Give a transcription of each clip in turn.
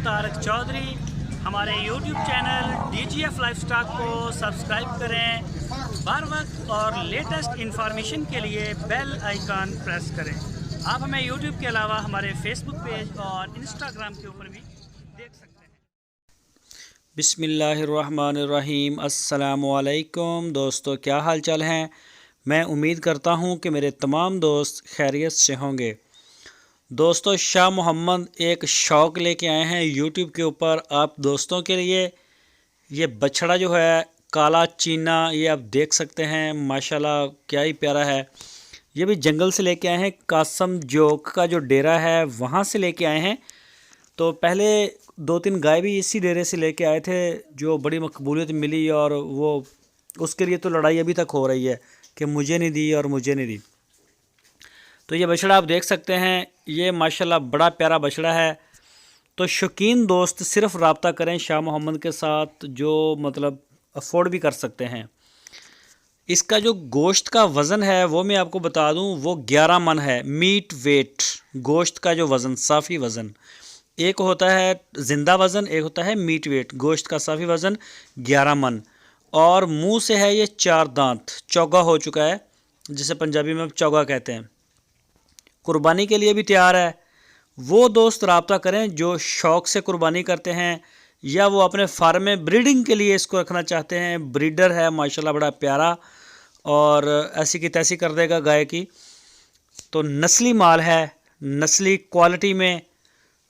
तारक चौधरी। हमारे YouTube channel DGF lifestyle को subscribe करें। हर वक्त और लेटेस्ट इंफॉर्मेशन के लिए बेल आइकन प्रेस करें। आप हमें YouTube के अलावा हमारे Facebook पेज और Instagram के ऊपर भी देख सकते हैं। बिस्मिल्लाहिर्रहमानिर्रहीम। अस्सलामुअलैकुम दोस्तों, क्या हाल चाल हैं। मैं उम्मीद करता हूं कि मेरे तमाम दोस्त खैरियत से होंगे। दोस्तों, शाह मोहम्मद एक शौक़ लेके आए हैं YouTube के ऊपर आप दोस्तों के लिए। ये बछड़ा जो है काला चीना, ये आप देख सकते हैं, माशाल्लाह क्या ही प्यारा है। ये भी जंगल से लेके आए हैं, कासम जोक का जो डेरा है वहाँ से लेके आए हैं। तो पहले 2-3 गाय भी इसी डेरे से लेके आए थे, जो बड़ी मकबूलियत मिली, और वो उसके लिए तो लड़ाई अभी तक हो रही है कि मुझे नहीं दी और मुझे नहीं दी। तो ये बछड़ा आप देख सकते हैं, ये माशाल्लाह बड़ा प्यारा बछड़ा है। तो शौकीन दोस्त सिर्फ रब्ता करें शाह मोहम्मद के साथ, जो मतलब अफोर्ड भी कर सकते हैं। इसका जो गोश्त का वज़न है वो मैं आपको बता दूं, वो 11 मन है। मीट वेट गोश्त का जो वज़न, साफ़ी वज़न, एक होता है ज़िंदा वज़न, एक होता है मीट वेट। गोश्त का साफ़ी वज़न 11 मन। और मुंह से है ये 4 दांत, चौगा हो चुका है, जिसे पंजाबी में चौगा कहते हैं। कुर्बानी के लिए भी तैयार है। वो दोस्त रब्ता करें जो शौक़ से कुर्बानी करते हैं, या वो अपने फार्म में ब्रीडिंग के लिए इसको रखना चाहते हैं। ब्रीडर है माशाल्लाह बड़ा प्यारा, और ऐसी की तैसी कर देगा गाय की। तो नस्ली माल है, नस्ली क्वालिटी में।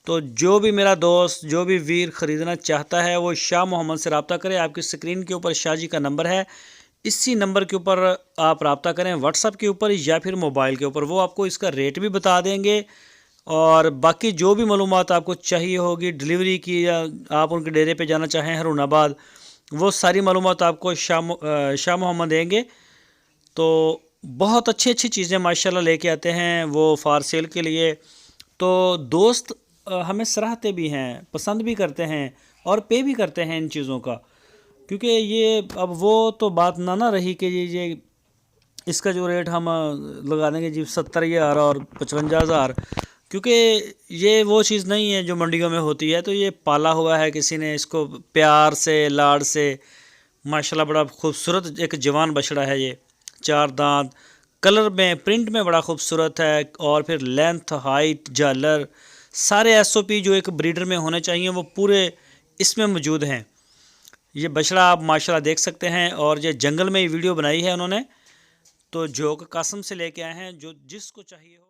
तो जो भी मेरा दोस्त, जो भी वीर ख़रीदना चाहता है, वो शाह मोहम्मद से रब्ता करें। आपकी स्क्रीन के ऊपर शाह जी का नंबर है, इसी नंबर के ऊपर आप रब्ता करें, व्हाट्सएप के ऊपर या फिर मोबाइल के ऊपर। वो आपको इसका रेट भी बता देंगे, और बाकी जो भी मालूमात आपको चाहिए होगी डिलीवरी की, या आप उनके डेरे पे जाना चाहें हरूनाबाद, वो सारी मालूमात आपको शाह मोहम्मद देंगे। तो बहुत अच्छी अच्छी चीज़ें माशाल्लाह लेके आते हैं वो फार सेल के लिए। तो दोस्त हमें सराहते भी हैं, पसंद भी करते हैं, और पे भी करते हैं इन चीज़ों का। क्योंकि ये अब वो तो बात ना रही कि ये इसका जो रेट हम लगा देंगे जी 70,000 और 55,000, क्योंकि ये वो चीज़ नहीं है जो मंडियों में होती है। तो ये पाला हुआ है किसी ने, इसको प्यार से लाड से, माशाल्लाह बड़ा खूबसूरत एक जवान बछड़ा है ये। 4 दांत, कलर में, प्रिंट में बड़ा खूबसूरत है, और फिर लेंथ, हाइट, झालर, सारे SOP जो एक ब्रीडर में होने चाहिए वो पूरे इसमें मौजूद हैं। ये बछड़ा आप माशाल्लाह देख सकते हैं, और ये जंगल में ही वीडियो बनाई है उन्होंने। तो जोक कासम से लेके आए हैं, जो जिसको चाहिए हो।